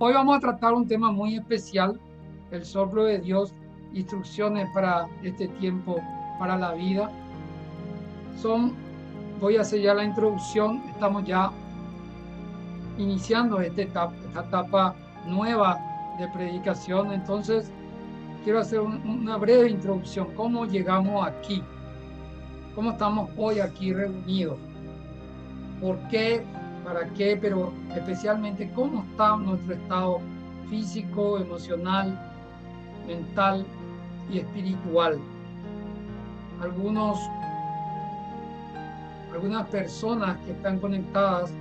Hoy vamos a tratar un tema muy especial, el soplo de Dios, instrucciones para este tiempo, para la vida. Voy a hacer ya la introducción, estamos ya iniciando esta etapa nueva de predicación, entonces quiero hacer una breve introducción. ¿Cómo llegamos aquí? ¿Cómo estamos hoy aquí reunidos? ¿Por qué? ¿Para qué? Pero especialmente, ¿cómo está nuestro estado físico, emocional, mental y espiritual? Algunas personas que están conectadas,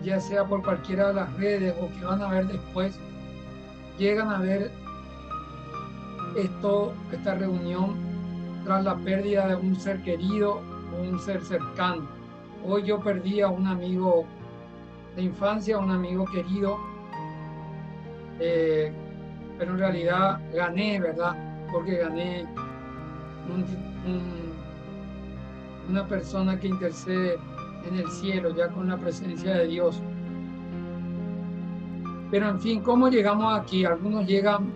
ya sea por cualquiera de las redes o que van a ver después, llegan a ver esta reunión tras la pérdida de un ser querido o un ser cercano. Hoy yo perdí a un amigo de infancia, un amigo querido, pero en realidad gané, ¿verdad? Porque gané una persona que intercede en el cielo, ya con la presencia de Dios. Pero en fin, ¿cómo llegamos aquí? Algunos llegan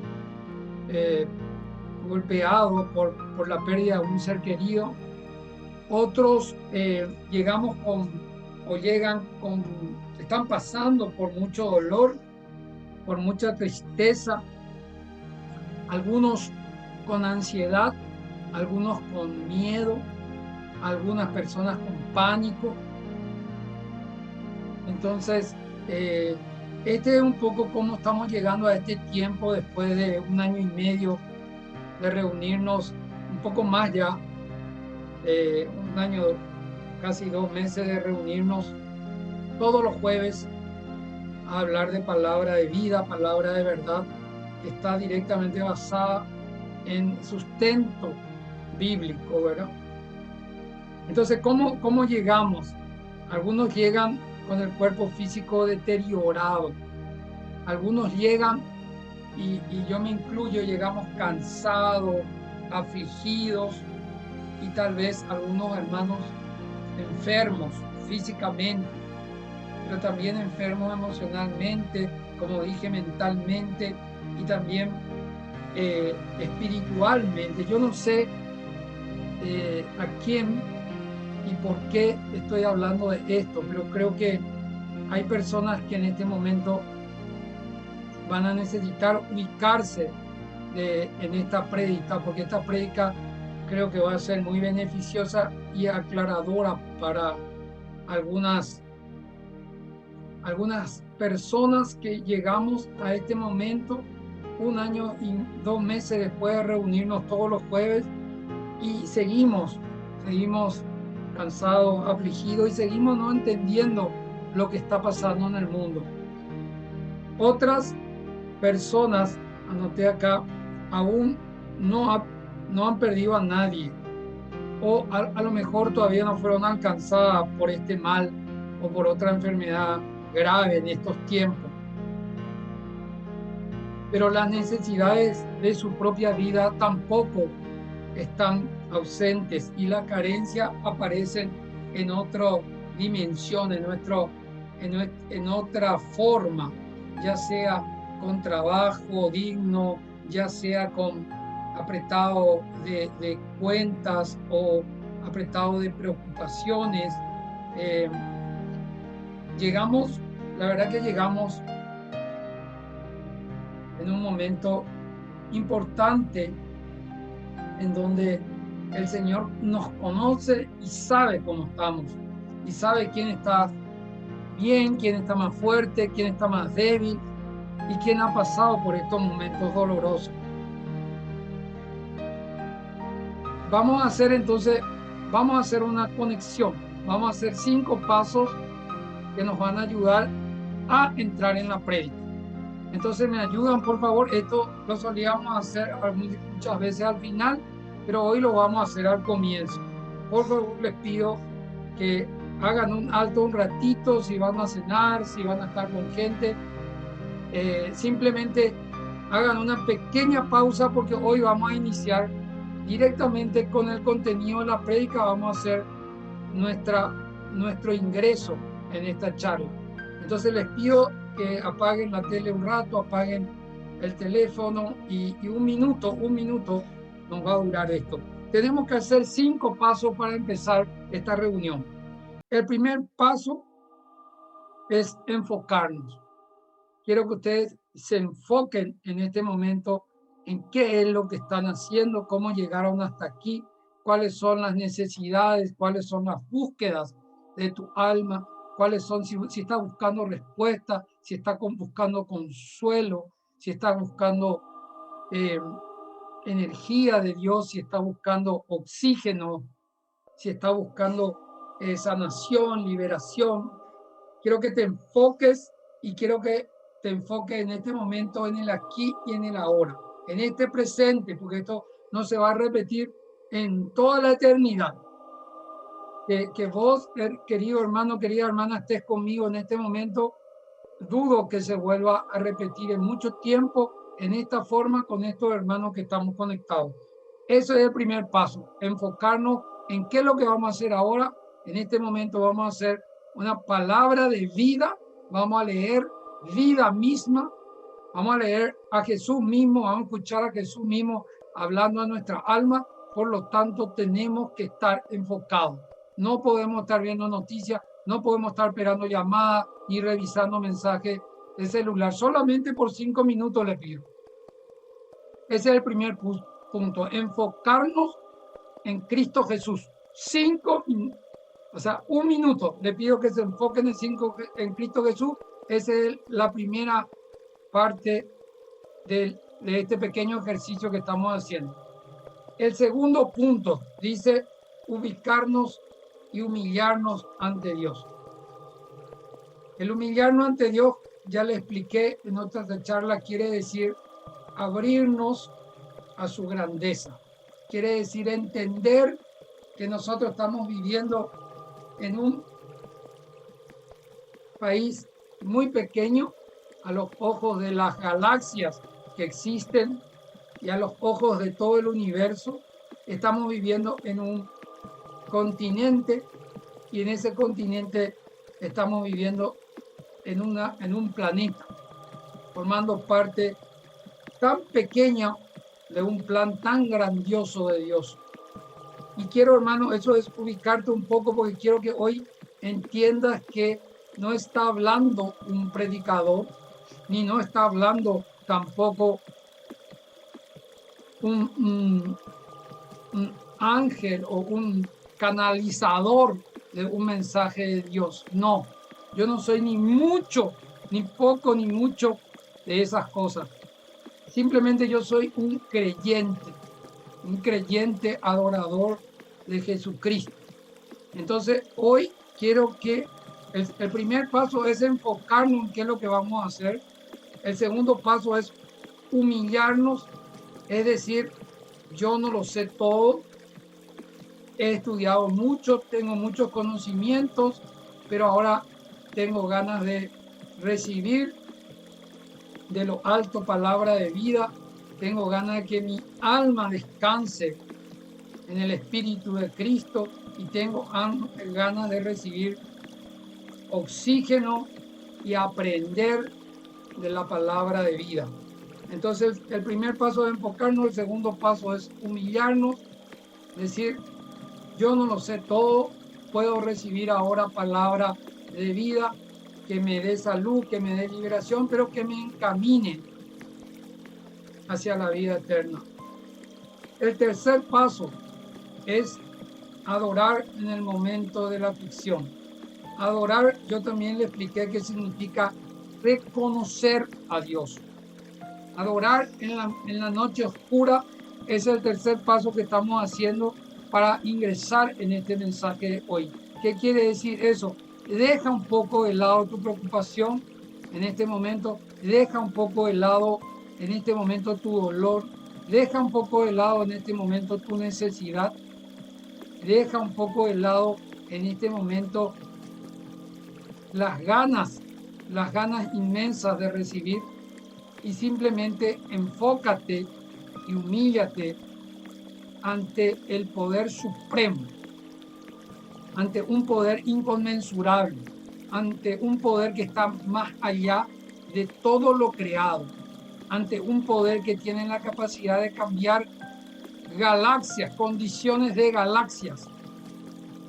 golpeados por la pérdida de un ser querido, otros llegamos están pasando por mucho dolor, por mucha tristeza, algunos con ansiedad, algunos con miedo, algunas personas con pánico. Entonces, este es un poco cómo estamos llegando a este tiempo después de un año y medio de reunirnos, un poco más ya, un año, casi 2 meses de reunirnos todos los jueves a hablar de palabra de vida, palabra de verdad, que está directamente basada en sustento bíblico, ¿verdad? Entonces, ¿cómo llegamos? Algunos llegan con el cuerpo físico deteriorado, algunos llegan, y yo me incluyo, llegamos cansados, afligidos, y tal vez algunos hermanos enfermos físicamente, pero también enfermos emocionalmente, como dije, mentalmente y también espiritualmente. Yo no sé a quién y por qué estoy hablando de esto, pero creo que hay personas que en este momento van a necesitar ubicarse en esta prédica, porque esta prédica creo que va a ser muy beneficiosa y aclaradora para algunas personas que llegamos a este momento 1 año y 2 meses después de reunirnos todos los jueves y seguimos cansados, afligidos y seguimos no entendiendo lo que está pasando en el mundo. Otras personas, anoté acá, aún no han perdido a nadie, o a lo mejor todavía no fueron alcanzadas por este mal o por otra enfermedad grave en estos tiempos. Pero las necesidades de su propia vida tampoco están ausentes y la carencia aparecen en otra dimensión, en otra forma, ya sea con trabajo digno, ya sea con apretado de cuentas o apretado de preocupaciones. Eh, la verdad que llegamos en un momento importante en donde el Señor nos conoce y sabe cómo estamos, y sabe quién está bien, quién está más fuerte, quién está más débil y quién ha pasado por estos momentos dolorosos. Vamos a hacer una conexión, vamos a hacer 5 pasos que nos van a ayudar a entrar en la prédica. Entonces me ayudan, por favor. Esto lo solíamos hacer muchas veces al final, pero hoy lo vamos a hacer al comienzo. Por favor, les pido que hagan un alto un ratito, si van a cenar, si van a estar con gente. Simplemente hagan una pequeña pausa porque hoy vamos a iniciar directamente con el contenido de la prédica. Vamos a hacer nuestro ingreso en esta charla. Entonces les pido que apaguen la tele un rato, apaguen el teléfono y un minuto nos va a durar esto. Tenemos que hacer 5 pasos para empezar esta reunión. El primer paso es enfocarnos. Quiero que ustedes se enfoquen en este momento en qué es lo que están haciendo, cómo llegaron hasta aquí, cuáles son las necesidades, cuáles son las búsquedas de tu alma, cuáles son, si estás buscando respuesta, si estás buscando consuelo, si estás buscando energía de Dios, si estás buscando oxígeno, si estás buscando sanación, liberación. Quiero que te enfoques y quiero que te enfoques en este momento, en el aquí y en el ahora, en este presente, porque esto no se va a repetir en toda la eternidad. Que vos, querido hermano, querida hermana, estés conmigo en este momento, dudo que se vuelva a repetir en mucho tiempo en esta forma con estos hermanos que estamos conectados. Ese es el primer paso, enfocarnos en qué es lo que vamos a hacer ahora. En este momento vamos a hacer una palabra de vida, vamos a leer vida misma, vamos a leer a Jesús mismo, vamos a escuchar a Jesús mismo hablando a nuestra alma. Por lo tanto, tenemos que estar enfocados. No podemos estar viendo noticias, no podemos estar esperando llamadas ni revisando mensajes de celular. Solamente por 5 minutos le pido. Ese es el primer punto, enfocarnos en Cristo Jesús. 5 minutos, o sea, 1 minuto. Le pido que se enfoquen en Cristo Jesús. Esa es la primera parte de este pequeño ejercicio que estamos haciendo. El segundo punto dice ubicarnos y humillarnos ante Dios. El humillarnos ante Dios, ya le expliqué en otra charla, quiere decir abrirnos a su grandeza. Quiere decir entender que nosotros estamos viviendo en un país muy pequeño a los ojos de las galaxias que existen y a los ojos de todo el universo. Estamos viviendo en un continente y en ese continente estamos viviendo en un planeta, formando parte tan pequeña de un plan tan grandioso de Dios. Y quiero, hermano, eso es ubicarte un poco, porque quiero que hoy entiendas que no está hablando un predicador, ni no está hablando tampoco un ángel o un canalizador de un mensaje de Dios. No, yo no soy ni mucho, ni poco, ni mucho de esas cosas. Simplemente yo soy un creyente adorador de Jesucristo. Entonces, hoy quiero que el primer paso es enfocarnos en qué es lo que vamos a hacer. El segundo paso es humillarnos, es decir, yo no lo sé todo, he estudiado mucho, tengo muchos conocimientos, pero ahora tengo ganas de recibir de lo alto palabra de vida. Tengo ganas de que mi alma descanse en el Espíritu de Cristo y tengo ganas de recibir oxígeno y aprender de la palabra de vida. Entonces, el primer paso es enfocarnos, el segundo paso es humillarnos, decir, yo no lo sé todo, puedo recibir ahora palabra de vida que me dé salud, que me dé liberación, pero que me encamine hacia la vida eterna. El tercer paso es adorar en el momento de la aflicción. Adorar, yo también le expliqué qué significa reconocer a Dios. Adorar en la noche oscura es el tercer paso que estamos haciendo para ingresar en este mensaje hoy. ¿Qué quiere decir eso? Deja un poco de lado tu preocupación en este momento, deja un poco de lado en este momento tu dolor, deja un poco de lado en este momento tu necesidad, deja un poco de lado en este momento las ganas inmensas de recibir y simplemente enfócate y humíllate ante el poder supremo, ante un poder inconmensurable, ante un poder que está más allá de todo lo creado ante un poder que tiene la capacidad de cambiar galaxias, condiciones de galaxias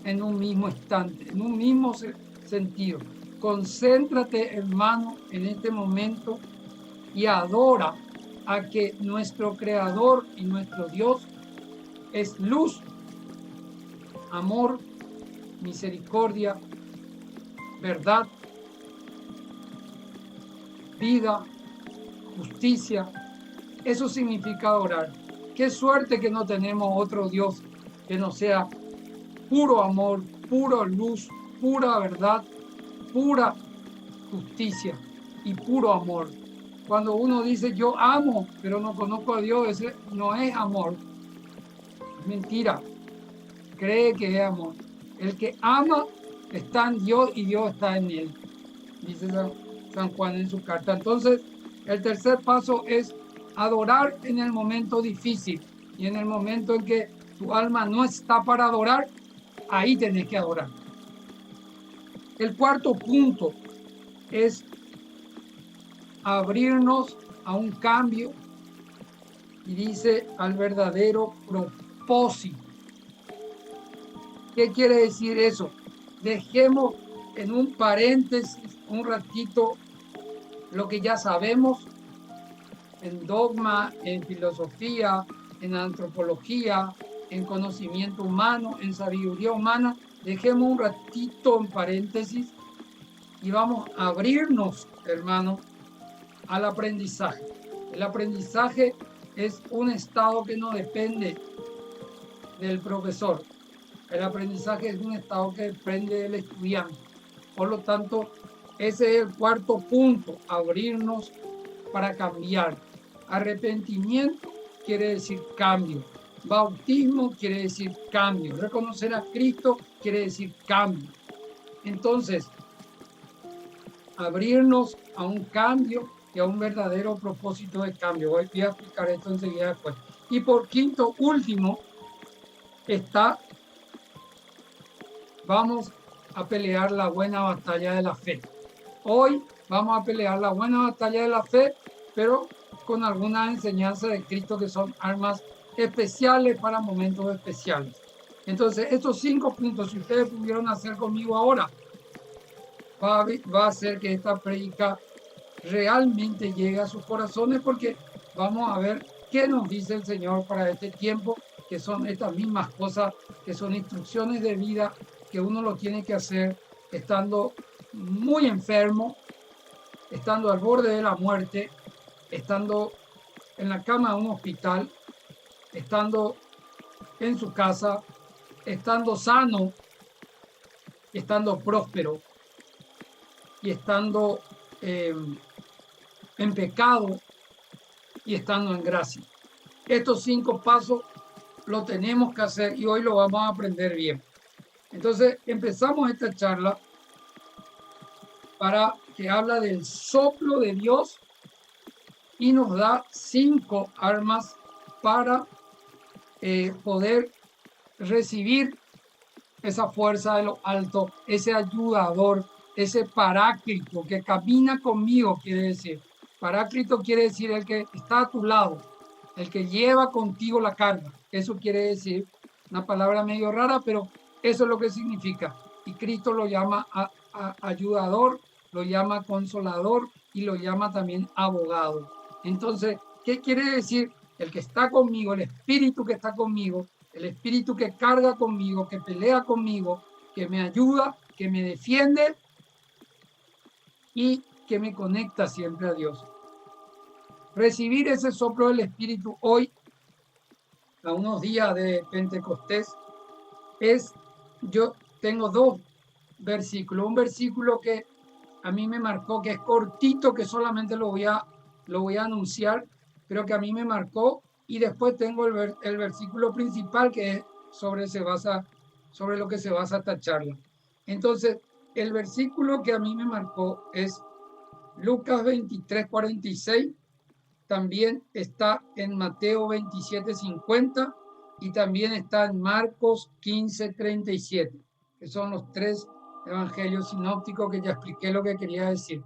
en un mismo instante, en un mismo sentido. Concéntrate, hermano, en este momento y adora a que nuestro Creador y nuestro Dios es luz, amor, misericordia, verdad, vida, justicia. Eso significa adorar. Qué suerte que no tenemos otro Dios que no sea puro amor, pura luz, pura verdad, pura justicia y puro amor. Cuando uno dice yo amo, pero no conozco a Dios, ese no es amor. Es mentira. Cree que es amor. El que ama está en Dios y Dios está en él, dice San Juan en su carta. Entonces, el tercer paso es adorar en el momento difícil y en el momento en que tu alma no está para adorar, ahí tenés que adorar. El cuarto punto es abrirnos a un cambio y dice al verdadero propósito. ¿Qué quiere decir eso? Dejemos en un paréntesis un ratito lo que ya sabemos en dogma, en filosofía, en antropología, en conocimiento humano, en sabiduría humana. Dejemos un ratito en paréntesis y vamos a abrirnos, hermano, al aprendizaje. El aprendizaje es un estado que no depende del profesor. El aprendizaje es un estado que depende del estudiante. Por lo tanto, ese es el cuarto punto, abrirnos para cambiar. Arrepentimiento quiere decir cambio. Bautismo quiere decir cambio. Reconocer a Cristo quiere decir cambio. Entonces, abrirnos a un cambio y a un verdadero propósito de cambio. Voy a explicar esto enseguida después. Y por quinto, último, está, vamos a pelear la buena batalla de la fe. Hoy vamos a pelear la buena batalla de la fe, pero con algunas enseñanzas de Cristo que son armas especiales para momentos especiales. Entonces, estos 5 puntos, si ustedes pudieron hacer conmigo ahora, va a hacer que esta prédica realmente llegue a sus corazones, porque vamos a ver qué nos dice el Señor para este tiempo, que son estas mismas cosas, que son instrucciones de vida que uno lo tiene que hacer estando muy enfermo, estando al borde de la muerte, estando en la cama de un hospital, estando en su casa, estando sano, estando próspero y estando en pecado y estando en gracia. Estos 5 pasos lo tenemos que hacer y hoy lo vamos a aprender bien. Entonces empezamos esta charla para que habla del soplo de Dios y nos da 5 armas para poder recibir esa fuerza de lo alto, ese ayudador, ese paráclito que camina conmigo, quiere decir. Paráclito quiere decir el que está a tu lado, el que lleva contigo la carga. Eso quiere decir, una palabra medio rara, pero eso es lo que significa. Y Cristo lo llama ayudador, lo llama consolador y lo llama también abogado. Entonces, ¿qué quiere decir? El que está conmigo, el espíritu que está conmigo, el espíritu que carga conmigo, que pelea conmigo, que me ayuda, que me defiende y que me conecta siempre a Dios. Recibir ese soplo del espíritu hoy, a unos días de Pentecostés, yo tengo 2 versículos. Un versículo que a mí me marcó, que es cortito, que solamente lo voy a anunciar, pero que a mí me marcó. Y después tengo el versículo principal, que es sobre lo que se basa esta charla. Entonces, el versículo que a mí me marcó es Lucas 23:46, también está en Mateo 27:50 y también está en Marcos 15:37, que son los 3 evangelios sinópticos que ya expliqué lo que quería decir.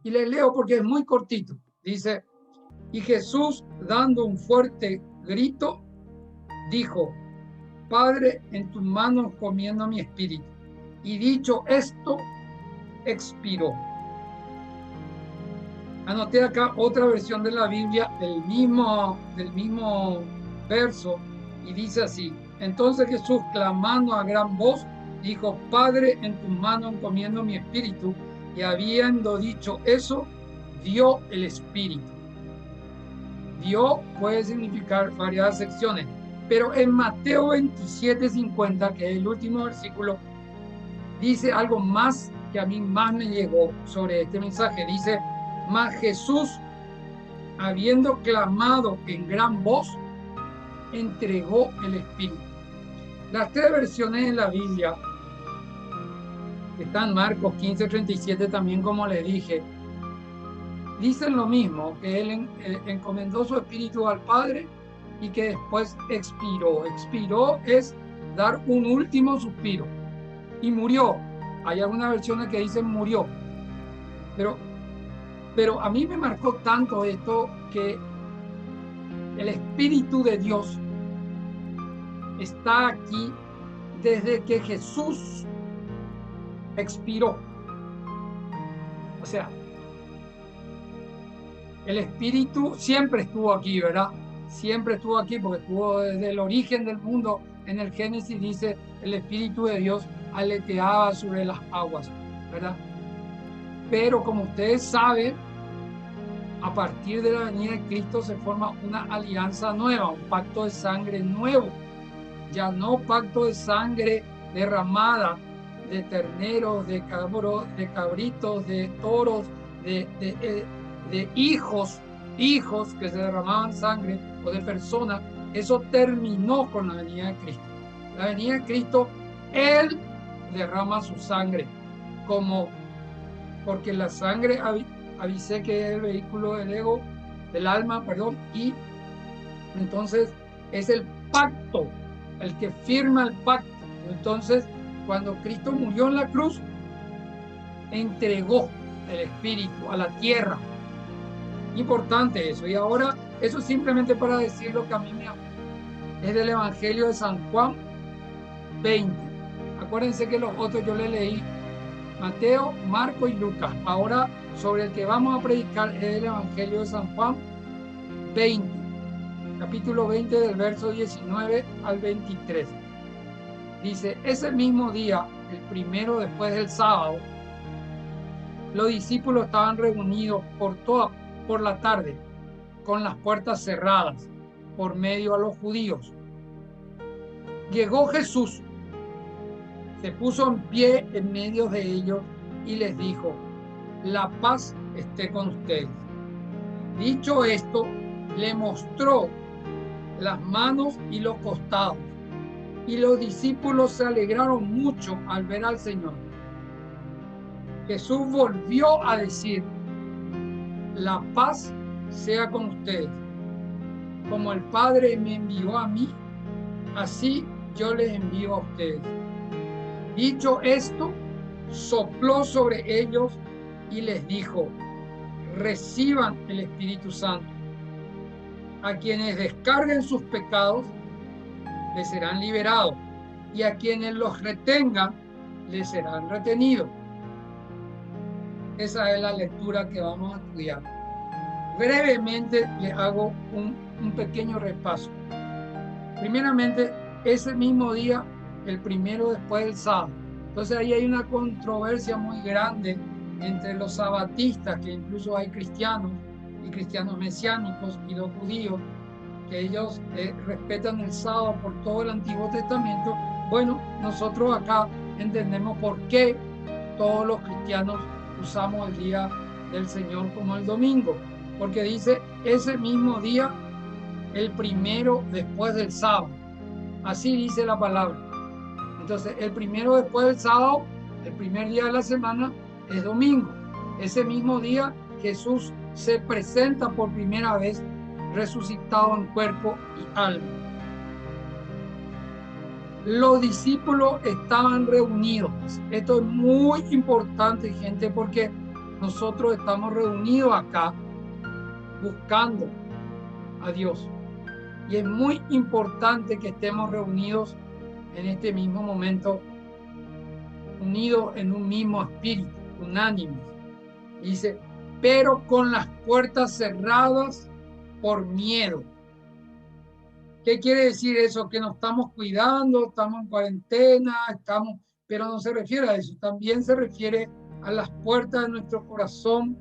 Y les leo porque es muy cortito. Dice, y Jesús, dando un fuerte grito, dijo, Padre, en tus manos encomiendo mi espíritu. Y dicho esto, expiró. Anoté acá otra versión de la Biblia del mismo verso y dice así, entonces Jesús, clamando a gran voz, dijo, Padre, en tus manos encomiendo mi espíritu, y habiendo dicho eso, dio el espíritu. Dio puede significar varias secciones, pero en Mateo 27:50, que es el último versículo, dice algo más que a mí más me llegó sobre este mensaje. Dice, mas Jesús, habiendo clamado en gran voz, entregó el espíritu. Las tres versiones de la Biblia, que están Marcos 15:37 también, como les dije, dicen lo mismo, que él encomendó su espíritu al Padre y que después expiró. Expiró es dar un último suspiro y murió. Hay algunas versiones que dicen murió, pero a mí me marcó tanto esto que el Espíritu de Dios está aquí desde que Jesús expiró. O sea, el Espíritu siempre estuvo aquí, ¿verdad? Siempre estuvo aquí porque estuvo desde el origen del mundo. En el Génesis dice, el Espíritu de Dios aleteaba sobre las aguas, ¿verdad? Pero como ustedes saben, a partir de la venida de Cristo se forma una alianza nueva, un pacto de sangre nuevo. Ya no pacto de sangre derramada de terneros, de cabritos, de toros, de hijos que se derramaban sangre, o de personas. Eso terminó con la venida de Cristo. La venida de Cristo, Él derrama su sangre, porque la sangre, avisé que es el vehículo del ego, del alma, perdón, y entonces es el pacto, el que firma el pacto. Entonces, cuando Cristo murió en la cruz, entregó el espíritu a la tierra. Importante eso. Y ahora, eso simplemente para decir lo que a mí me es del Evangelio de San Juan 20. Acuérdense que los otros yo le leí Mateo, Marco y Lucas. Ahora, sobre el que vamos a predicar es el Evangelio de San Juan 20, capítulo 20 del verso 19 al 23. Dice, ese mismo día, el primero después del sábado, los discípulos estaban reunidos por la tarde, con las puertas cerradas, por medio a los judíos. Llegó Jesús, se puso en pie en medio de ellos y les dijo, la paz esté con ustedes. Dicho esto, le mostró las manos y los costados, y los discípulos se alegraron mucho al ver al Señor. Jesús volvió a decir, la paz sea con ustedes. Como el Padre me envió a mí, así yo les envío a ustedes. Dicho esto, sopló sobre ellos y les dijo, reciban el Espíritu Santo. A quienes descarguen sus pecados, les serán liberados, y a quienes los retengan, les serán retenidos. Esa es la lectura que vamos a estudiar. Brevemente les hago un pequeño repaso. Primeramente, ese mismo día, el primero después del sábado. Entonces ahí hay una controversia muy grande entre los sabatistas, que incluso hay cristianos y cristianos mesiánicos, y los judíos, que ellos respetan el sábado por todo el Antiguo Testamento. Bueno, nosotros acá entendemos por qué todos los cristianos usamos el día del Señor como el domingo, porque dice ese mismo día, el primero después del sábado. Así dice la palabra. Entonces, el primero después del sábado, el primer día de la semana, es domingo. Ese mismo día, Jesús se presenta por primera vez resucitado en cuerpo y alma. Los discípulos estaban reunidos. Esto es muy importante, gente, porque nosotros estamos reunidos acá buscando a Dios. Y es muy importante que estemos reunidos en este mismo momento, unidos en un mismo espíritu, unánimes. Dice, pero con las puertas cerradas por miedo. ¿Qué quiere decir eso? Que nos estamos cuidando, estamos en cuarentena, pero no se refiere a eso. También se refiere a las puertas de nuestro corazón,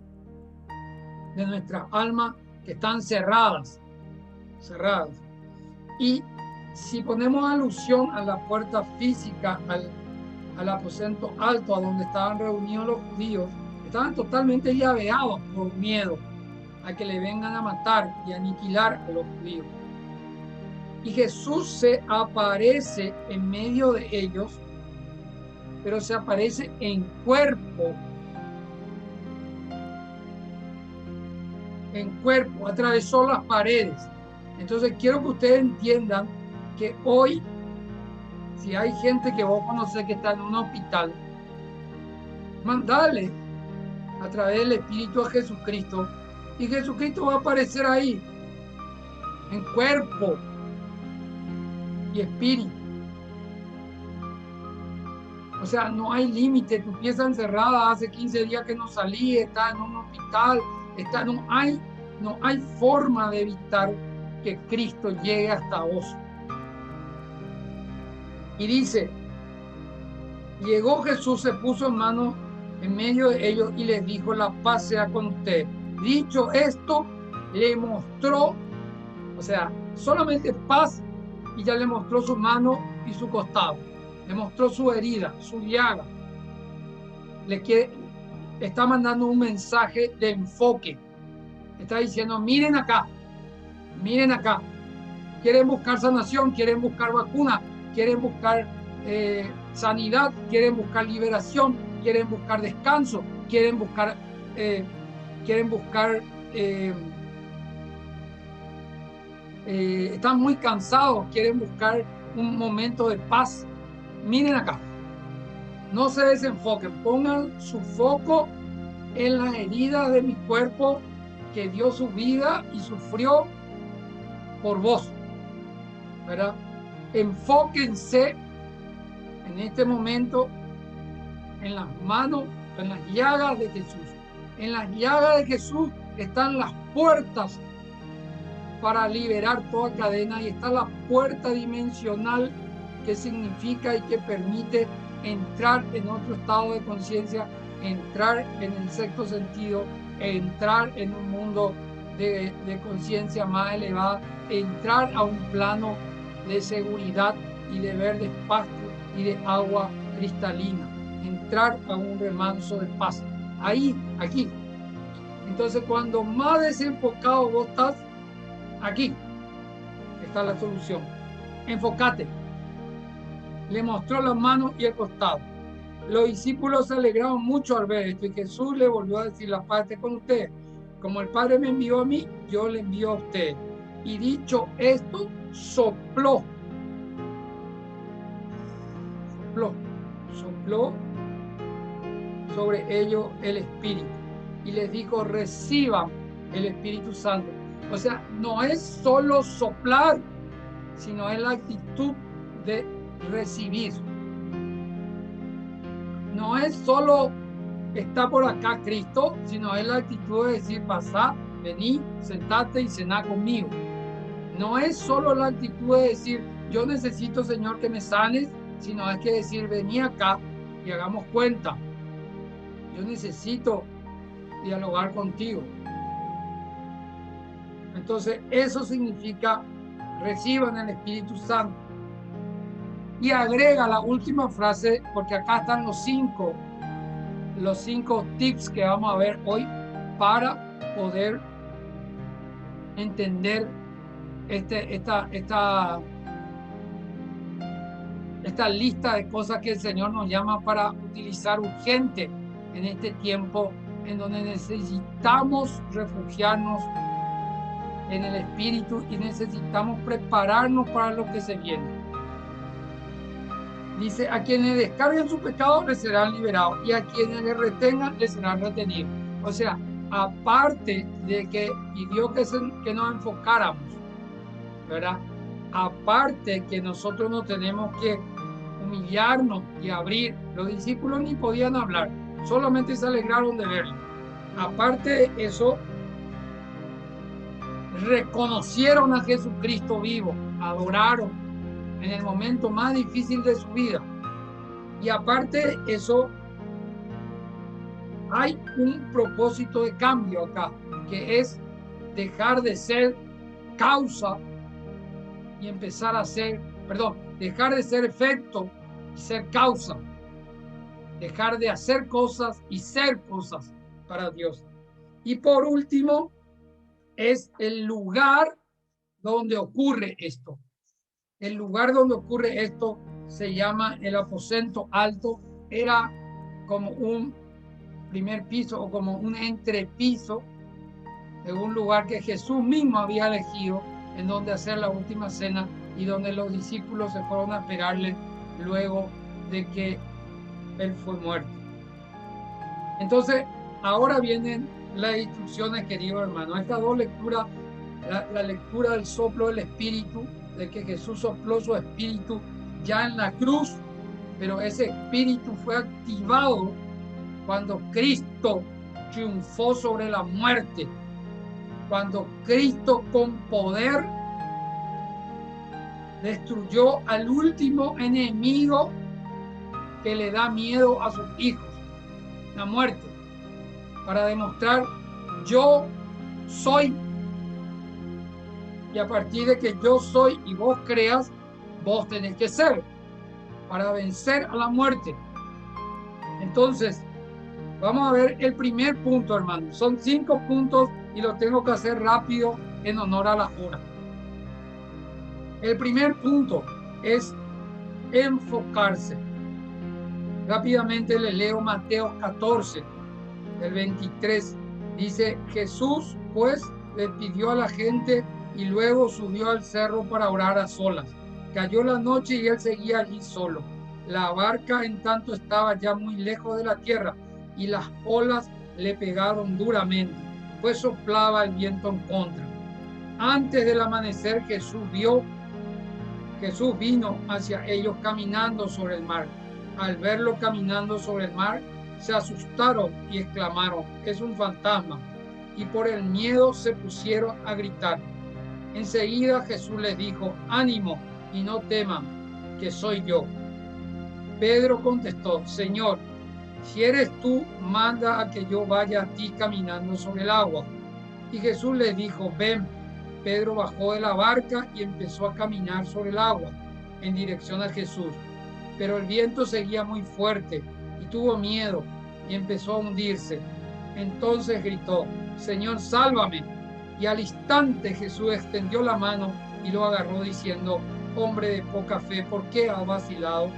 de nuestra alma, que están cerradas. Y si ponemos alusión a la puerta física, al aposento alto, a donde estaban reunidos los judíos, estaban totalmente llaveados por miedo a que le vengan a matar y aniquilar a los judíos. Y Jesús se aparece en medio de ellos, pero se aparece en cuerpo, atravesó las paredes. Entonces quiero que ustedes entiendan que hoy, si hay gente que vos conocés que está en un hospital, mandale a través del Espíritu a Jesucristo, y Jesucristo va a aparecer ahí, en cuerpo y espíritu. O sea, no hay límite. Tu pieza encerrada, hace 15 días que no salí, está en un hospital, no hay forma de evitar que Cristo llegue hasta vos. Y dice, llegó Jesús, se puso en medio de ellos y les dijo, la paz sea con ustedes. Dicho esto, le mostró, o sea, solamente paz, y ya le mostró su mano y su costado. Le mostró su herida, su llaga. Está mandando un mensaje de enfoque. Está diciendo, miren acá. Quieren buscar sanación, quieren buscar vacuna, quieren buscar sanidad, quieren buscar liberación, quieren buscar descanso, están muy cansados, quieren buscar un momento de paz. Miren acá, no se desenfoquen, pongan su foco en las heridas de mi cuerpo que dio su vida y sufrió por vos, ¿verdad? Enfóquense en este momento en las manos, en las llagas de Jesús. En las llagas de Jesús están las puertas para liberar toda cadena, y está la puerta dimensional, que significa y que permite entrar en otro estado de conciencia, entrar en el sexto sentido, entrar en un mundo de conciencia más elevada, entrar a un plano de seguridad y de verdes pastos y de agua cristalina, entrar a un remanso de paz. Ahí, aquí. Entonces, cuando más desenfocado vos estás, aquí está la solución. Enfócate. Le mostró las manos y el costado. Los discípulos se alegraron mucho al ver esto, y Jesús le volvió a decir, la paz esté con ustedes. Como el Padre me envió a mí, yo le envío a ustedes. Y dicho esto, sopló sobre ellos el Espíritu, y les dijo, reciban el Espíritu Santo. O sea, no es solo soplar, sino es la actitud de recibir. No es solo está por acá Cristo, sino es la actitud de decir, pasá, vení, sentate y cená conmigo. No es solo la actitud de decir, yo necesito, Señor, que me sanes, sino es que decir, vení acá y hagamos cuenta. Yo necesito dialogar contigo. Entonces, eso significa reciban el Espíritu Santo. Y agrega la última frase, porque acá están los cinco tips que vamos a ver hoy para poder entender esta lista de cosas que el Señor nos llama para utilizar urgente en este tiempo en donde necesitamos refugiarnos en el Espíritu y necesitamos prepararnos para lo que se viene. Dice, a quienes descarguen su pecado les serán liberados, y a quienes les retengan les serán retenidos. O sea, aparte de que pidió que nos enfocáramos, ¿verdad? Aparte que nosotros no tenemos que humillarnos y abrir. Los discípulos ni podían hablar, solamente se alegraron de verlo. Aparte de eso, reconocieron a Jesucristo vivo, adoraron en el momento más difícil de su vida. Y aparte de eso, hay un propósito de cambio acá, que es dejar de ser causa y empezar a ser, dejar de ser efecto y ser causa. Dejar de hacer cosas y ser cosas para Dios. Y por último, es el lugar donde ocurre esto. El lugar donde ocurre esto se llama el aposento alto. Era como un primer piso o como un entrepiso de un lugar que Jesús mismo había elegido en donde hacer la última cena y donde los discípulos se fueron a esperarle luego de que él fue muerto. Entonces, ahora vienen las instrucciones, queridos hermanos. Estas dos lecturas, la lectura del soplo del Espíritu, de que Jesús sopló su Espíritu ya en la cruz, pero ese Espíritu fue activado cuando Cristo triunfó sobre la muerte, cuando Cristo con poder destruyó al último enemigo que le da miedo a sus hijos, la muerte, para demostrar yo soy, y a partir de que yo soy y vos creas, vos tenés que ser para vencer a la muerte. Entonces, vamos a ver el primer punto, hermano. Son 5 puntos y lo tengo que hacer rápido en honor a la hora. El primer punto es enfocarse. Rápidamente le leo Mateo 14, el 23. Dice, Jesús pues le pidió a la gente y luego subió al cerro para orar a solas. Cayó la noche y él seguía allí solo. La barca en tanto estaba ya muy lejos de la tierra y las olas le pegaron duramente, pues soplaba el viento en contra. Antes del amanecer Jesús vino hacia ellos caminando sobre el mar. Al verlo caminando sobre el mar, se asustaron y exclamaron, es un fantasma, y por el miedo se pusieron a gritar. Enseguida Jesús les dijo, ánimo y no teman, que soy yo. Pedro contestó, Señor, si eres tú, manda a que yo vaya a ti caminando sobre el agua. Y Jesús les dijo, ven. Pedro bajó de la barca y empezó a caminar sobre el agua en dirección a Jesús. Pero el viento seguía muy fuerte y tuvo miedo y empezó a hundirse. Entonces gritó, Señor, sálvame. Y al instante Jesús extendió la mano y lo agarró diciendo, hombre de poca fe, ¿por qué has vacilado?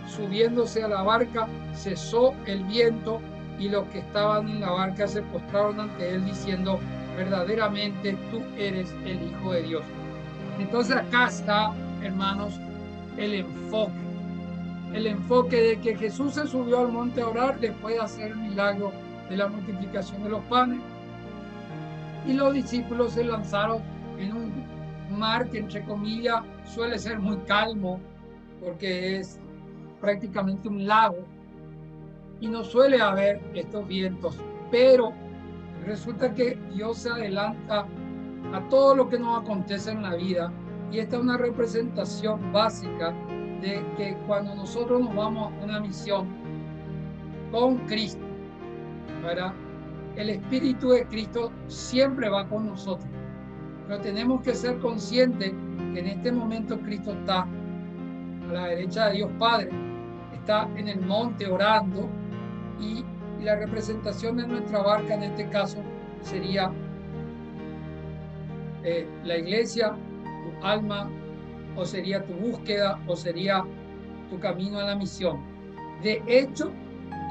Subiéndose a la barca, cesó el viento y los que estaban en la barca se postraron ante él diciendo, verdaderamente tú eres el Hijo de Dios. Entonces acá está, hermanos, el enfoque de que Jesús se subió al monte a orar después de hacer el milagro de la multiplicación de los panes, y los discípulos se lanzaron en un mar que entre comillas suele ser muy calmo porque es prácticamente un lago y no suele haber estos vientos, pero resulta que Dios se adelanta a todo lo que nos acontece en la vida, y esta es una representación básica de que cuando nosotros nos vamos a una misión con Cristo, ¿verdad? El Espíritu de Cristo siempre va con nosotros, pero tenemos que ser conscientes que en este momento Cristo está a la derecha de Dios Padre, está en el monte orando, y la representación de nuestra barca en este caso sería la iglesia, tu alma, o sería tu búsqueda, o sería tu camino a la misión. De hecho,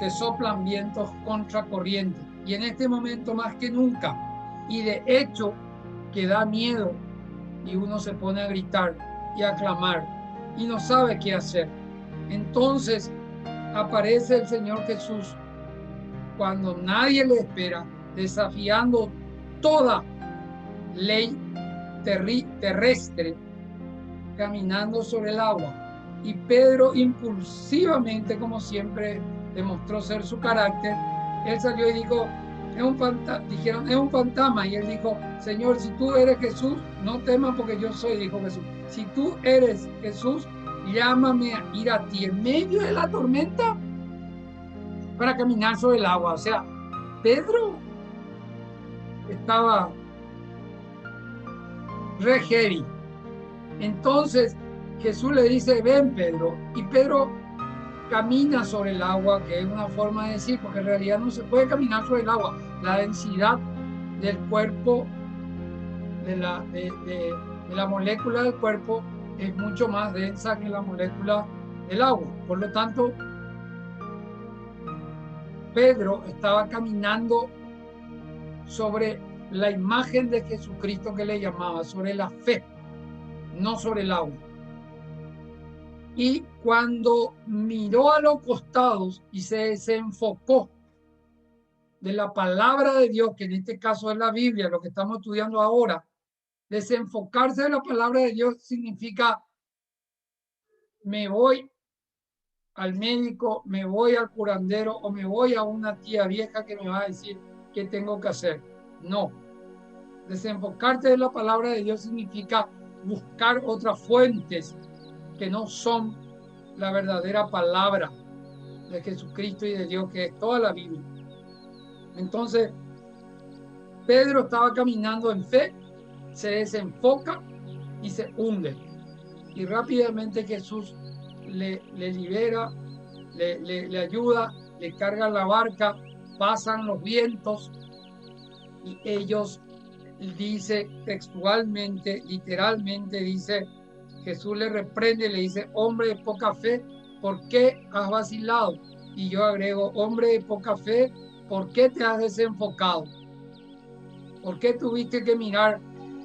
que soplan vientos contracorriente, y en este momento más que nunca, y de hecho que da miedo y uno se pone a gritar y a clamar y no sabe qué hacer. Entonces aparece el Señor Jesús cuando nadie le espera desafiando toda ley terrestre, caminando sobre el agua. Y Pedro, impulsivamente, como siempre demostró ser su carácter, él salió y dijo, dijeron, es un fantasma. Y él dijo, Señor, si tú eres Jesús, no temas porque yo soy, dijo Jesús. Si tú eres Jesús, llámame a ir a ti en medio de la tormenta para caminar sobre el agua. O sea, Pedro estaba re heavy. Entonces Jesús le dice, ven Pedro, y Pedro camina sobre el agua, que es una forma de decir, porque en realidad no se puede caminar sobre el agua. La densidad del cuerpo, de la molécula del cuerpo, es mucho más densa que la molécula del agua. Por lo tanto, Pedro estaba caminando sobre la imagen de Jesucristo que le llamaba, sobre la fe, no sobre el agua. Y cuando miró a los costados y se desenfocó de la palabra de Dios, que en este caso es la Biblia, lo que estamos estudiando ahora, desenfocarse de la palabra de Dios significa me voy al médico, me voy al curandero o me voy a una tía vieja que me va a decir qué tengo que hacer. No. Desenfocarte de la palabra de Dios significa buscar otras fuentes que no son la verdadera palabra de Jesucristo y de Dios, que es toda la Biblia. Entonces, Pedro estaba caminando en fe, se desenfoca y se hunde. Y rápidamente Jesús le libera, le ayuda, le carga la barca, pasan los vientos y ellos, dice textualmente, literalmente, dice, Jesús le reprende, le dice, hombre de poca fe, ¿por qué has vacilado? Y yo agrego, hombre de poca fe, ¿por qué te has desenfocado? ¿Por qué tuviste que mirar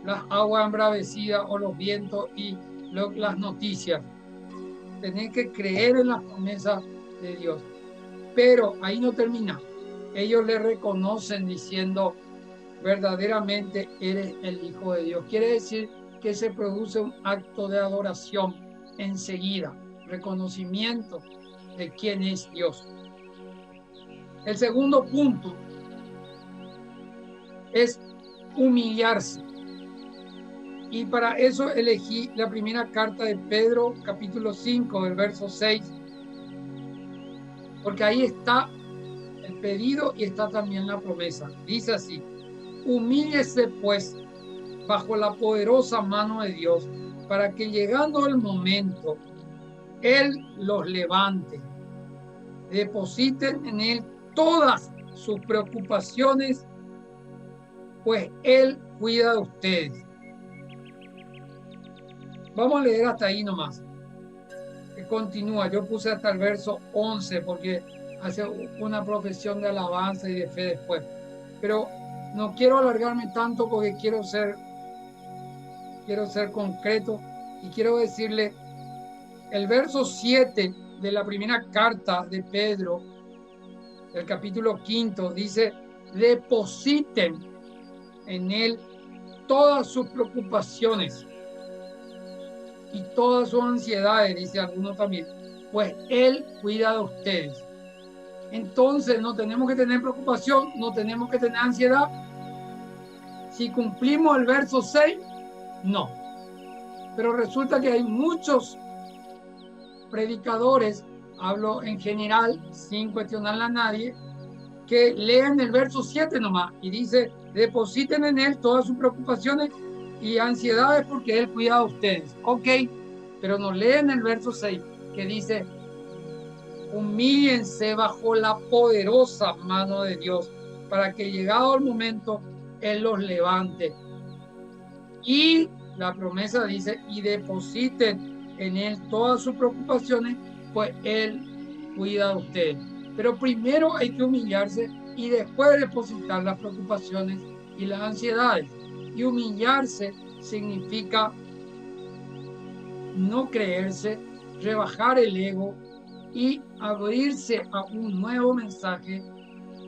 las aguas embravecidas o los vientos y las noticias? Tenés que creer en las promesas de Dios. Pero ahí no termina. Ellos le reconocen diciendo, verdaderamente eres el Hijo de Dios. Quiere decir que se produce un acto de adoración enseguida, reconocimiento de quién es Dios. El segundo punto es humillarse. Y para eso elegí la primera carta de Pedro, capítulo 5, del verso 6, porque ahí está el pedido y está también la promesa. Dice así, humíllese pues bajo la poderosa mano de Dios, para que llegando el momento, Él los levante. Depositen en Él todas sus preocupaciones, pues Él cuida de ustedes. Vamos a leer hasta ahí nomás. Que continúa. Yo puse hasta el verso 11 porque hace una profesión de alabanza y de fe después. Pero no quiero alargarme tanto porque quiero ser concreto y quiero decirle el verso 7 de la primera carta de Pedro, del capítulo 5, dice, depositen en Él todas sus preocupaciones y todas sus ansiedades, dice alguno también, pues Él cuida de ustedes. Entonces no tenemos que tener preocupación, no tenemos que tener ansiedad. Si cumplimos el verso 6, no. Pero resulta que hay muchos predicadores, hablo en general, sin cuestionarle a nadie, que leen el verso 7 nomás y dice, depositen en Él todas sus preocupaciones y ansiedades porque Él cuida de ustedes. Ok, pero no leen el verso 6 que dice, humíllense bajo la poderosa mano de Dios para que llegado el momento Él los levante. Y la promesa dice, y depositen en Él todas sus preocupaciones, pues Él cuida de ustedes. Pero primero hay que humillarse y después depositar las preocupaciones y las ansiedades. Y humillarse significa no creerse, rebajar el ego y abrirse a un nuevo mensaje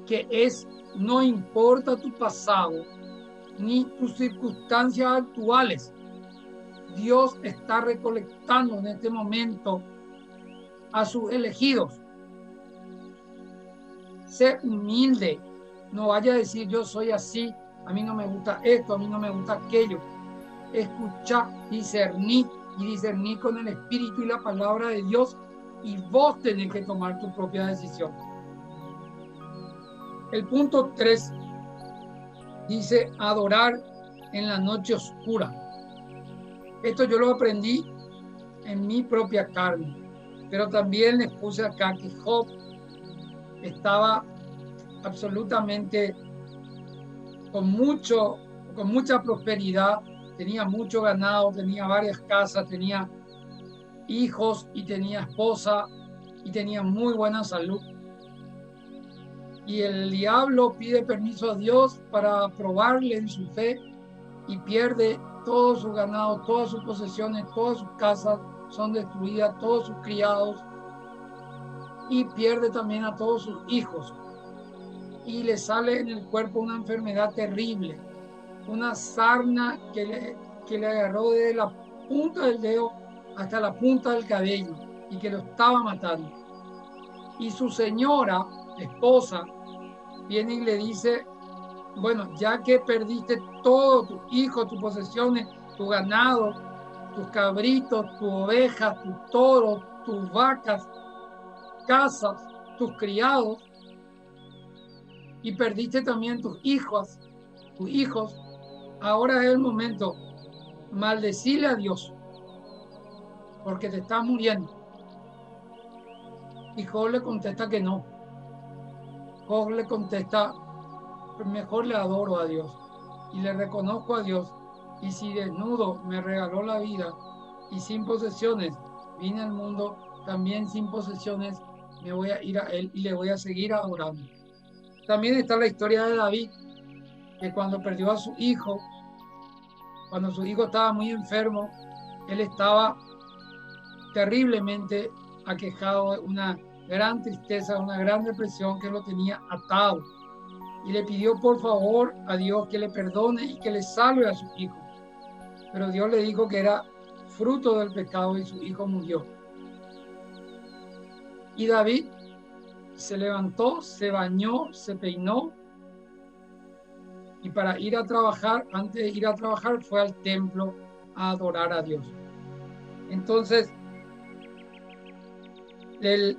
que es, no importa tu pasado ni tus circunstancias actuales, Dios está recolectando en este momento a sus elegidos. Sé humilde, no vaya a decir yo soy así, a mí no me gusta esto, a mí no me gusta aquello. Escucha, discernir y discernir con el Espíritu y la palabra de Dios, y vos tenés que tomar tu propia decisión. El punto 3 dice adorar en la noche oscura. Esto yo lo aprendí en mi propia carne, pero también les puse acá que Job estaba absolutamente con mucha prosperidad, tenía mucho ganado, tenía varias casas, tenía hijos y tenía esposa y tenía muy buena salud. Y el diablo pide permiso a Dios para probarle en su fe y pierde todo su ganado, todas sus posesiones, todas sus casas son destruidas, todos sus criados, y pierde también a todos sus hijos. Y le sale en el cuerpo una enfermedad terrible, una sarna que le agarró desde la punta del dedo hasta la punta del cabello y que lo estaba matando. Y su señora, esposa, viene y le dice, bueno, ya que perdiste todo, tus hijos, tus posesiones, tu ganado, tus cabritos, tus ovejas, tus toros, tus vacas, casas, tus criados, y perdiste también tus hijos, ahora es el momento, maldecirle a Dios, porque te estás muriendo. Y Job le contesta que no. Job le contesta, mejor le adoro a Dios y le reconozco a Dios, y si desnudo me regaló la vida y sin posesiones vine al mundo, también sin posesiones me voy a ir a Él y le voy a seguir adorando. También está la historia de David, que cuando perdió a su hijo, cuando su hijo estaba muy enfermo, él estaba terriblemente aquejado de una gran tristeza, una gran depresión que lo tenía atado. Y le pidió por favor a Dios que le perdone y que le salve a su hijo. Pero Dios le dijo que era fruto del pecado y su hijo murió. Y David se levantó, se bañó, se peinó, y para ir a trabajar, antes de ir a trabajar, fue al templo a adorar a Dios. Entonces,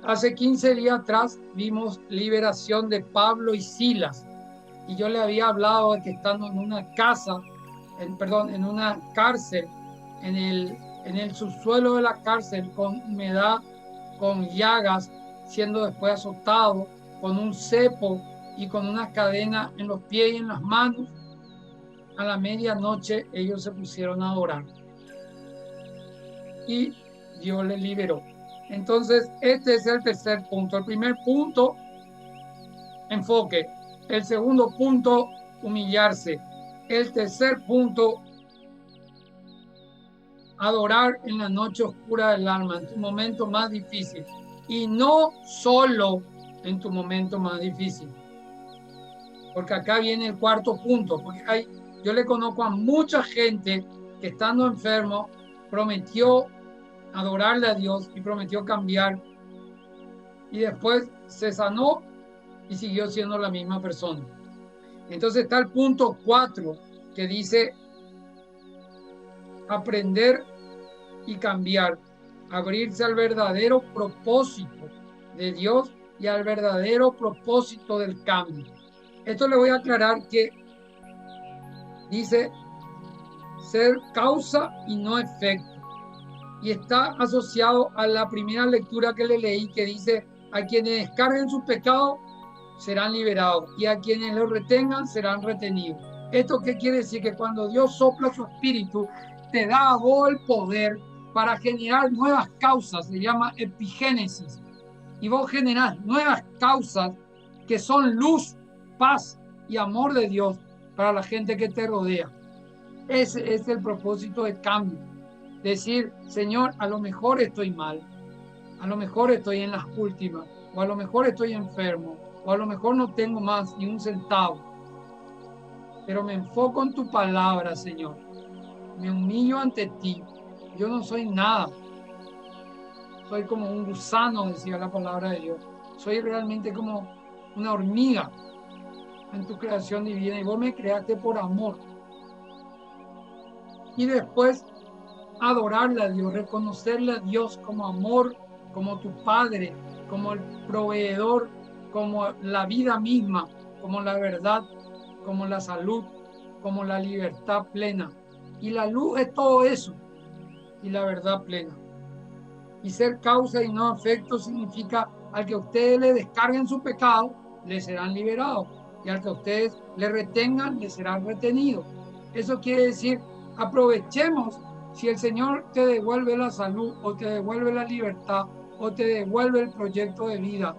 hace 15 días atrás vimos liberación de Pablo y Silas. Y yo le había hablado de que estando en una casa, en una cárcel, en el subsuelo de la cárcel, con humedad, con llagas, siendo después azotado, con un cepo y con una cadena en los pies y en las manos, a la medianoche ellos se pusieron a orar. Y Dios les liberó. Entonces, este es el tercer punto. El primer punto, enfoque. El segundo punto, humillarse. El tercer punto, adorar en la noche oscura del alma, en tu momento más difícil. Y no solo en tu momento más difícil. Porque acá viene el cuarto punto. Porque yo le conozco a mucha gente que estando enfermo prometió adorarle a Dios y prometió cambiar. Y después se sanó y siguió siendo la misma persona. Entonces está el punto 4 que dice aprender y cambiar, abrirse al verdadero propósito de Dios y al verdadero propósito del cambio. Esto le voy a aclarar que dice ser causa y no efecto. Y está asociado a la primera lectura que le leí, que dice a quienes descarguen sus pecados serán liberados y a quienes los retengan serán retenidos. ¿Esto qué quiere decir? Que cuando Dios sopla su espíritu, te da a vos el poder para generar nuevas causas, se llama epigénesis. Y vos generás nuevas causas que son luz, paz y amor de Dios para la gente que te rodea. Ese es el propósito de cambio. Decir, Señor, a lo mejor estoy mal, a lo mejor estoy en las últimas, o a lo mejor estoy enfermo, o a lo mejor no tengo más ni un centavo, pero me enfoco en tu palabra, Señor. Me humillo ante ti. Yo no soy nada. Soy como un gusano, decía la palabra de Dios. Soy realmente como una hormiga en tu creación divina y vos me creaste por amor. Y después adorarle a Dios, reconocerle a Dios como amor, como tu Padre, como el proveedor, como la vida misma, como la verdad, como la salud, como la libertad plena. Y la luz es todo eso, y la verdad plena. Y ser causa y no efecto significa al que ustedes le descarguen su pecado, le serán liberados. Y al que ustedes le retengan, le serán retenidos. Eso quiere decir, aprovechemos si el Señor te devuelve la salud o te devuelve la libertad o te devuelve el proyecto de vida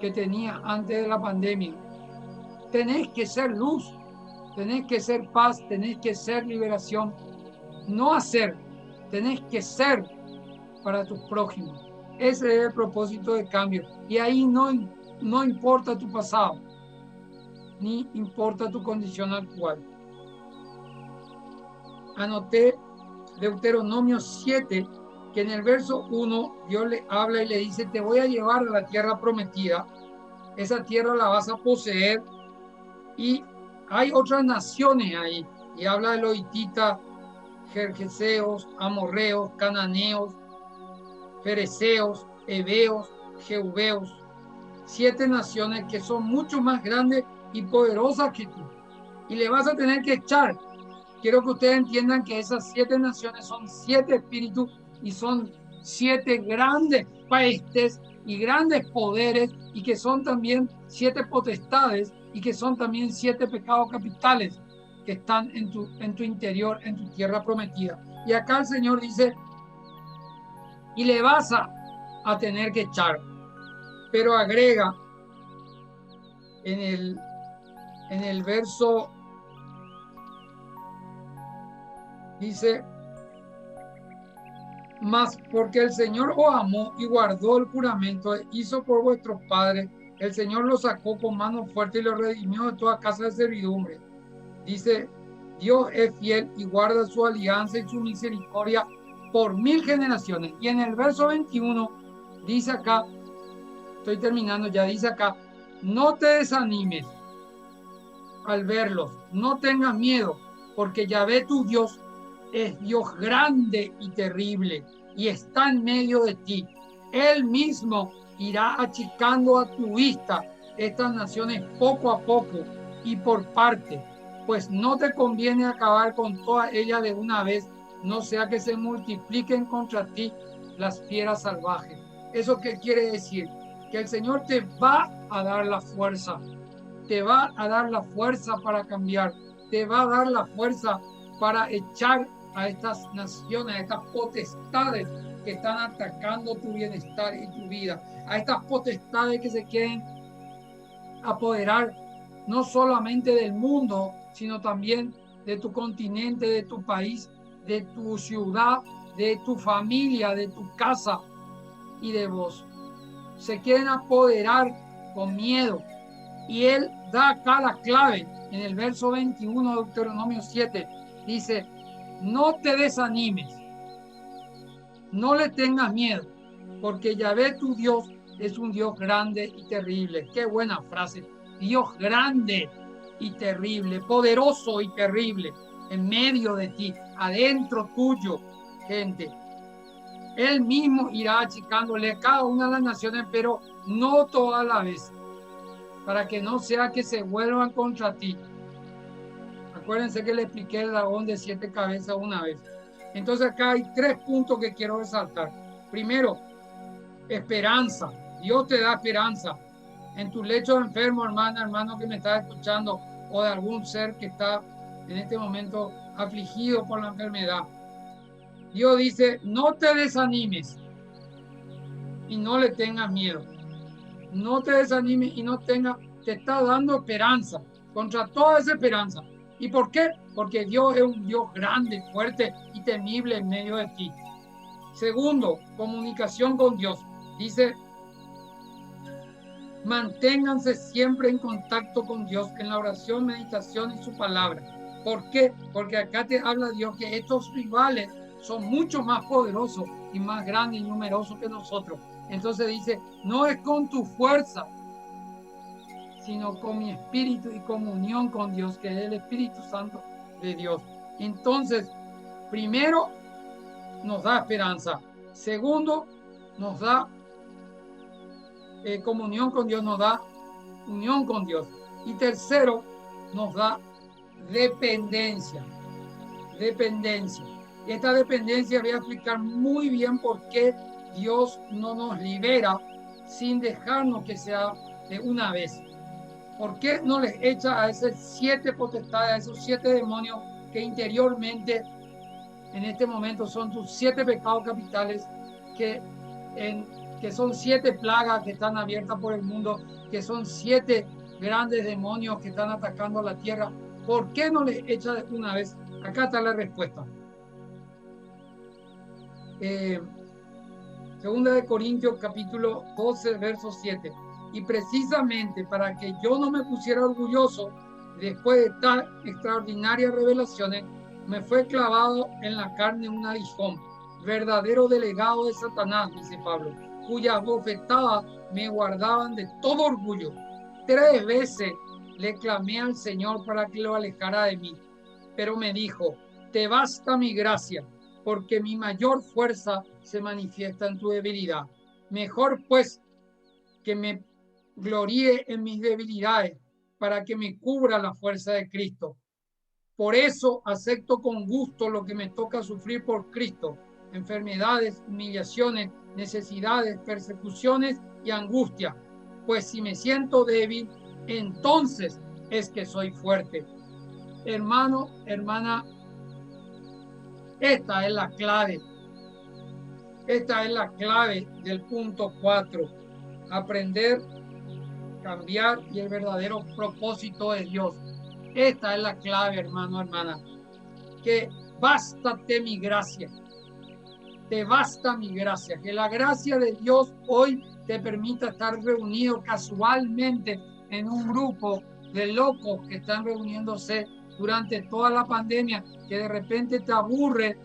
que tenía antes de la pandemia. Tenés que ser luz, tenés que ser paz, tenés que ser liberación. No hacer, tenés que ser para tus prójimos. Ese es el propósito de cambio. Y ahí no importa tu pasado, ni importa tu condición actual. Anoté Deuteronomio 7, que en el verso 1 Dios le habla y le dice, te voy a llevar a la tierra prometida. Esa tierra la vas a poseer y hay otras naciones ahí. Y habla de los hititas, jerjeseos, amorreos, cananeos, fereceos, heveos, jebuseos, 7 naciones que son mucho más grandes y poderosas que tú. Y le vas a tener que echar. Quiero que ustedes entiendan que esas 7 naciones son 7 espíritus y son 7 grandes países y grandes poderes y que son también 7 potestades y que son también 7 pecados capitales que están en tu interior, en tu tierra prometida. Y acá el Señor dice, y le vas a tener que echar, pero agrega en el verso, dice, mas porque el Señor os amó y guardó el juramento, hizo por vuestros padres, el Señor los sacó con mano fuerte y los redimió de toda casa de servidumbre. Dice, Dios es fiel y guarda su alianza y su misericordia por 1000 generaciones. Y en el verso 21 dice acá, estoy terminando ya, dice acá, no te desanimes al verlos, no tengas miedo, porque Yahvé tu Dios es Dios grande y terrible y está en medio de ti. Él mismo irá achicando a tu vista estas naciones poco a poco y por parte, pues no te conviene acabar con todas ellas de una vez, no sea que se multipliquen contra ti las fieras salvajes. ¿Eso qué quiere decir? Que el Señor te va a dar la fuerza, te va a dar la fuerza para cambiar, te va a dar la fuerza para echar a estas naciones, a estas potestades que están atacando tu bienestar y tu vida, a estas potestades que se quieren apoderar no solamente del mundo, sino también de tu continente, de tu país, de tu ciudad, de tu familia, de tu casa y de vos. Se quieren apoderar con miedo. Y él da acá la clave en el verso 21 de Deuteronomio 7. Dice, no te desanimes, no le tengas miedo, porque Yahvé tu Dios es un Dios grande y terrible. Qué buena frase. Dios grande y terrible, poderoso y terrible, en medio de ti, adentro tuyo, gente. Él mismo irá achicándole a cada una de las naciones, pero no toda la vez, para que no sea que se vuelvan contra ti. Acuérdense que le expliqué el dragón de 7 cabezas una vez. Entonces acá hay 3 puntos que quiero resaltar. Primero, esperanza. Dios te da esperanza. En tu lecho de enfermo, hermana, hermano que me está escuchando, o de algún ser que está en este momento afligido por la enfermedad. Dios dice, no te desanimes y no le tengas miedo. No te desanimes y no tengas, te está dando esperanza contra toda esa esperanza. ¿Y por qué? Porque Dios es un Dios grande, fuerte y temible en medio de ti. Segundo, comunicación con Dios. Dice Manténganse siempre en contacto con Dios, en la oración, meditación y su palabra. ¿Por qué? Porque acá te habla Dios que estos rivales son mucho más poderosos y más grandes y numerosos que nosotros. Entonces dice, no es con tu fuerza, sino con mi espíritu y comunión con Dios, que es el Espíritu Santo de Dios. Entonces, primero, nos da esperanza. Segundo, nos da comunión con Dios, nos da unión con Dios. Y tercero, nos da dependencia. Dependencia. Y esta dependencia voy a explicar muy bien por qué Dios no nos libera sin dejarnos que sea de una vez. ¿Por qué no les echa a esas 7 potestades, a esos 7 demonios que interiormente en este momento son tus 7 pecados capitales, que son 7 plagas que están abiertas por el mundo, que son 7 grandes demonios que están atacando a la tierra? ¿Por qué no les echa de una vez? Acá está la respuesta. Segunda de Corintios capítulo 12 verso 7. Y precisamente para que yo no me pusiera orgulloso después de tan extraordinarias revelaciones, me fue clavado en la carne un aguijón, verdadero delegado de Satanás, dice Pablo, cuyas bofetadas me guardaban de todo orgullo. 3 veces le clamé al Señor para que lo alejara de mí, pero me dijo, te basta mi gracia, porque mi mayor fuerza se manifiesta en tu debilidad. Mejor pues que me gloríe en mis debilidades, para que me cubra la fuerza de Cristo. Por eso acepto con gusto lo que me toca sufrir por Cristo: enfermedades, humillaciones, necesidades, persecuciones y angustia. Pues si me siento débil, entonces es que soy fuerte. Hermano, hermana, esta es la clave. Esta es la clave del punto 4. Aprender, cambiar y el verdadero propósito de Dios. Esta es la clave, hermano, hermana. Que bástate mi gracia. Te basta mi gracia. Que la gracia de Dios hoy te permita estar reunido casualmente en un grupo de locos que están reuniéndose durante toda la pandemia, que de repente te aburre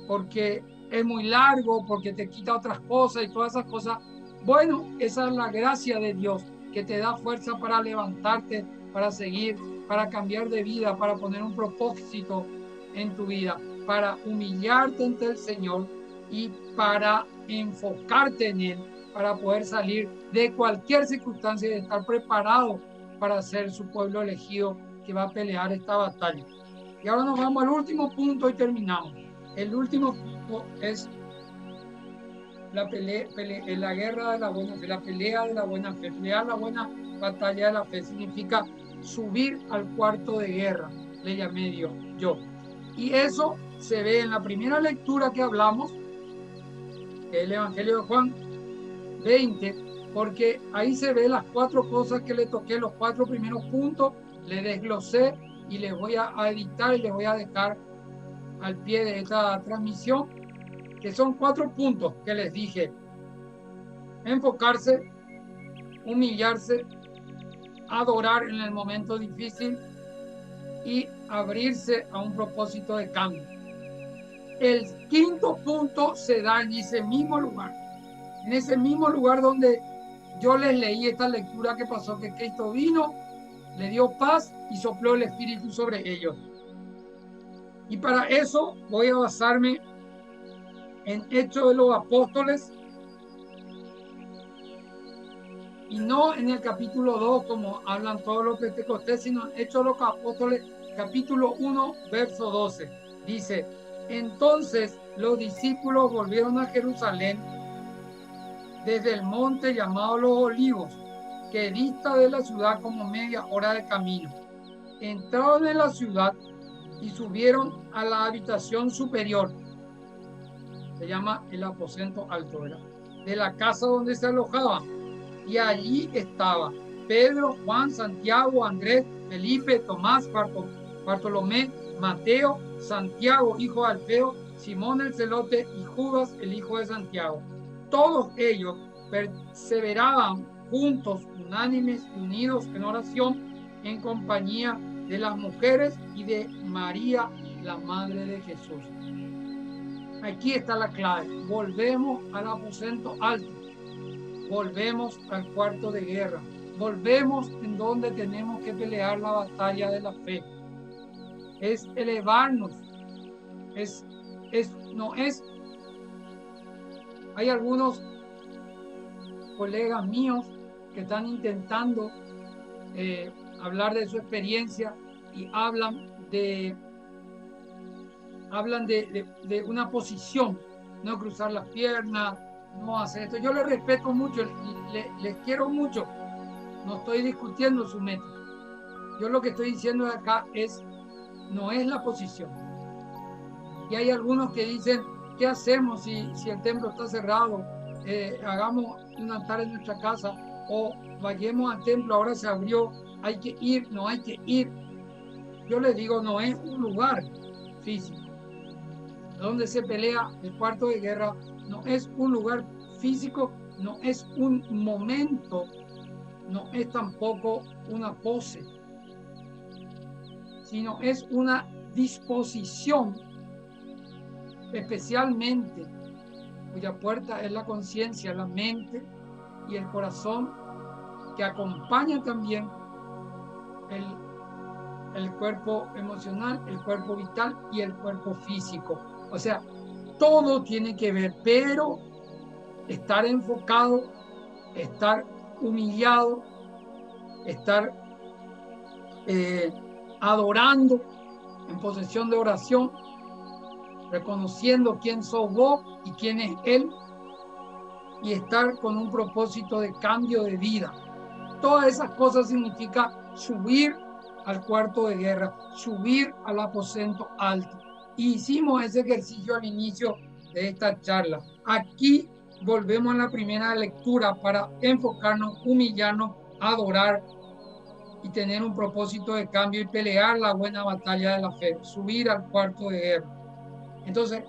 porque es muy largo, porque te quita otras cosas y todas esas cosas. Bueno, esa es la gracia de Dios, que te da fuerza para levantarte, para seguir, para cambiar de vida, para poner un propósito en tu vida, para humillarte ante el Señor y para enfocarte en Él, para poder salir de cualquier circunstancia y de estar preparado para ser su pueblo elegido que va a pelear esta batalla. Y ahora nos vamos al último punto y terminamos. El último punto es la guerra de la buena fe, la pelea de la buena fe. Pelear la buena batalla de la fe significa subir al cuarto de guerra, le llamé yo. Y eso se ve en la primera lectura que hablamos, que es el Evangelio de Juan 20, porque ahí se ve las 4 cosas que le toqué, los 4 primeros puntos, le desglosé y les voy a editar y les voy a dejar al pie de esta transmisión, que son 4 puntos que les dije: enfocarse, humillarse, adorar en el momento difícil y abrirse a un propósito de cambio. El 5.º punto se da en ese mismo lugar donde yo les leí esta lectura que pasó, que Cristo vino, le dio paz y sopló el Espíritu sobre ellos. Y para eso voy a basarme en Hechos de los Apóstoles y no en el capítulo 2 como hablan todos los pentecostés, sino en Hechos de los Apóstoles capítulo 1 verso 12. Dice: entonces los discípulos volvieron a Jerusalén desde el monte llamado Los Olivos, que dista de la ciudad como media hora de camino. Entraron en la ciudad y subieron a la habitación superior, se llama el aposento alto, ¿verdad?, de la casa donde se alojaban. Y allí estaba Pedro, Juan, Santiago, Andrés, Felipe, Tomás, Bartolomé, Mateo, Santiago, hijo de Alfeo, Simón el celote y Judas, el hijo de Santiago. Todos ellos perseveraban juntos, unánimes y unidos en oración, en compañía de las mujeres y de María, la Madre de Jesús. Aquí está la clave. Volvemos al aposento alto. Volvemos al cuarto de guerra. Volvemos en donde tenemos que pelear la batalla de la fe. Es elevarnos. Hay algunos colegas míos que están intentando hablar de su experiencia y hablan de una posición, no cruzar las piernas, no hacer esto. Yo les respeto mucho, les quiero mucho, no estoy discutiendo su método. Yo lo que estoy diciendo de acá no es la posición. Y hay algunos que dicen, ¿qué hacemos si el templo está cerrado? Hagamos un altar en nuestra casa o vayamos al templo, ahora se abrió, hay que ir, no hay que ir. Yo les digo, no es un lugar físico. Donde se pelea el cuarto de guerra no es un lugar físico, no es un momento, no es tampoco una pose, sino es una disposición, especialmente cuya puerta es la conciencia, la mente y el corazón, que acompaña también el cuerpo emocional, el cuerpo vital y el cuerpo físico. O sea, todo tiene que ver, pero estar enfocado, estar humillado, estar adorando en posesión de oración, reconociendo quién sos vos y quién es Él, y estar con un propósito de cambio de vida. Todas esas cosas significa subir al cuarto de guerra, subir al aposento alto. Y hicimos ese ejercicio al inicio de esta charla. Aquí volvemos a la primera lectura para enfocarnos, humillarnos, adorar y tener un propósito de cambio y pelear la buena batalla de la fe, subir al cuarto de guerra. Entonces,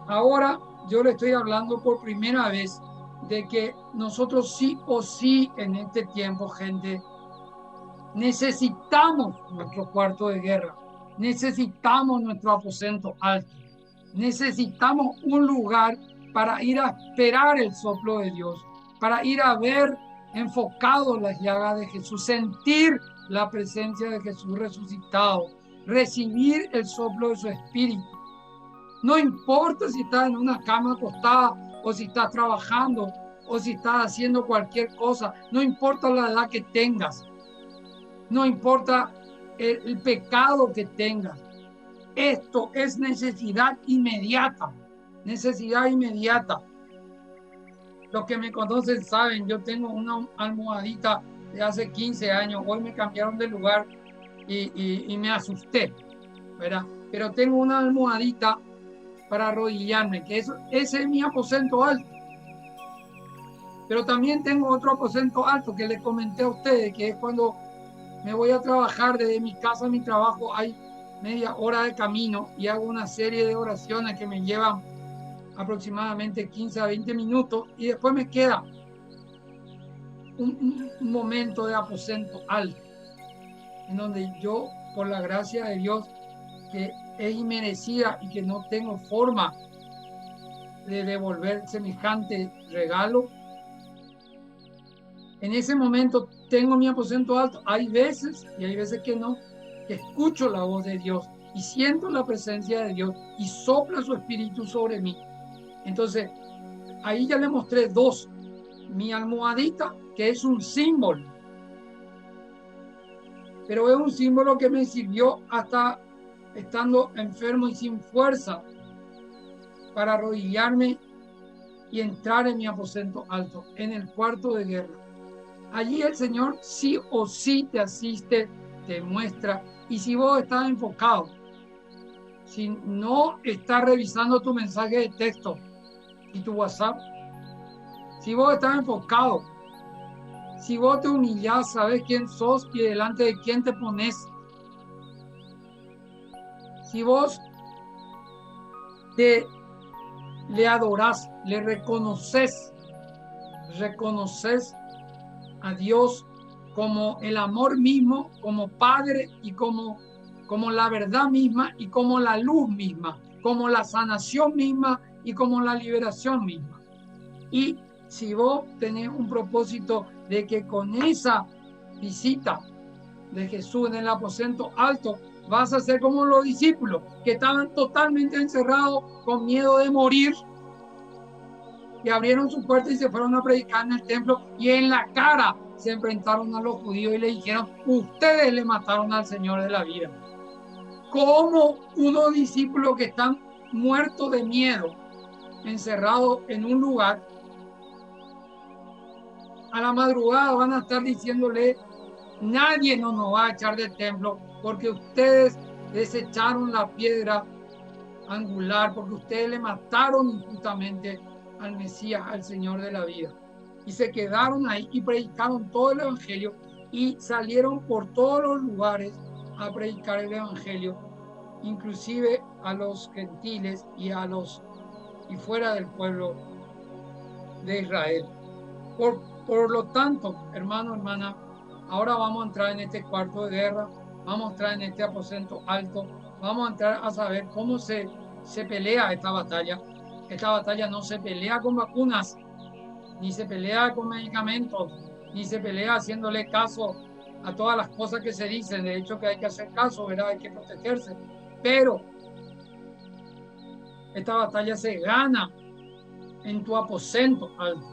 ahora yo le estoy hablando por primera vez de que nosotros sí o sí en este tiempo, gente, necesitamos nuestro cuarto de guerra, necesitamos nuestro aposento alto, necesitamos un lugar para ir a esperar el soplo de Dios, para ir a ver enfocado las llagas de Jesús, sentir la presencia de Jesús resucitado, recibir el soplo de su espíritu. No importa si estás en una cama acostada o si estás trabajando o si estás haciendo cualquier cosa, no importa la edad que tengas, no importa el pecado que tengas. Esto es necesidad inmediata, necesidad inmediata. Los que me conocen saben, yo tengo una almohadita de hace 15 años, hoy me cambiaron de lugar y me asusté, ¿verdad? Pero tengo una almohadita para arrodillarme, que ese es mi aposento alto. Pero también tengo otro aposento alto que les comenté a ustedes, que es cuando me voy a trabajar desde mi casa a mi trabajo, hay media hora de camino y hago una serie de oraciones que me llevan aproximadamente 15 a 20 minutos y después me queda un momento de aposento alto, en donde yo, por la gracia de Dios, que es inmerecida y que no tengo forma de devolver semejante regalo, en ese momento tengo mi aposento alto. Hay veces y hay veces que no, que escucho la voz de Dios y siento la presencia de Dios y sopla su espíritu sobre mí. Entonces, ahí ya le mostré dos. Mi almohadita, que es un símbolo, pero es un símbolo que me sirvió hasta estando enfermo y sin fuerza para arrodillarme y entrar en mi aposento alto, en el cuarto de guerra. Allí el Señor sí o sí te asiste, te muestra. Y si vos estás enfocado, si no estás revisando tu mensaje de texto y tu WhatsApp, si vos estás enfocado, si vos te humillás, sabes quién sos y delante de quién te pones. Si vos le adorás, le reconoces a Dios como el amor mismo, como Padre y como la verdad misma y como la luz misma, como la sanación misma y como la liberación misma. Y si vos tenés un propósito de que con esa visita de Jesús en el aposento alto vas a ser como los discípulos que estaban totalmente encerrados con miedo de morir, y abrieron su puerta y se fueron a predicar en el templo, y en la cara se enfrentaron a los judíos y le dijeron: ustedes le mataron al Señor de la vida. Como unos discípulos que están muertos de miedo, encerrados en un lugar, a la madrugada van a estar diciéndole: nadie nos va a echar del templo porque ustedes desecharon la piedra angular, porque ustedes le mataron injustamente al Mesías, al Señor de la vida. Y se quedaron ahí y predicaron todo el evangelio y salieron por todos los lugares a predicar el evangelio, inclusive a los gentiles y fuera del pueblo de Israel. Por lo tanto, hermano, hermana, ahora vamos a entrar en este cuarto de guerra, vamos a entrar en este aposento alto, vamos a entrar a saber cómo se pelea esta batalla. Esta batalla no se pelea con vacunas, ni se pelea con medicamentos, ni se pelea haciéndole caso a todas las cosas que se dicen. De hecho, que hay que hacer caso, ¿verdad? Hay que protegerse. Pero esta batalla se gana en tu aposento alto.